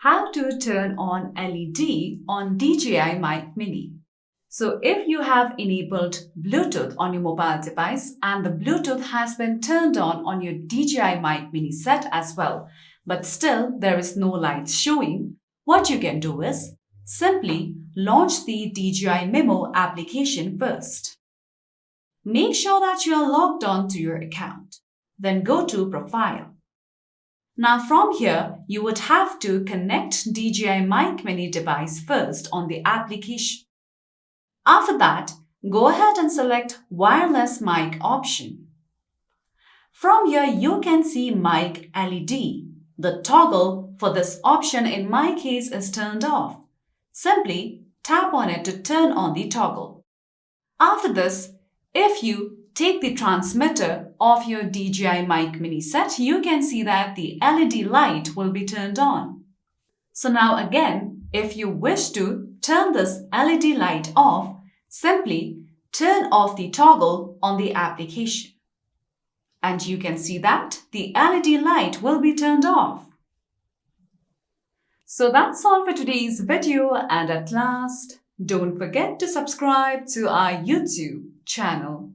how to turn on LED on DJI Mic Mini. So if you have enabled Bluetooth on your mobile device and the Bluetooth has been turned on your DJI Mic Mini set as well, but still there is no light showing, what you can do is simply launch the DJI Mimo application first. Make sure that you are logged on to your account. Then go to Profile. Now from here, you would have to connect DJI Mic Mini device first on the application. After that, go ahead and select Wireless Mic option. From here, you can see Mic LED. The toggle for this option in my case is turned off. Simply tap on it to turn on the toggle. After this, if you take the transmitter of your DJI Mic Mini set, you can see that the LED light will be turned on. So now again, if you wish to turn this LED light off, simply turn off the toggle on the application. And you can see that the LED light will be turned off. So that's all for today's video, and at last, don't forget to subscribe to our YouTube channel.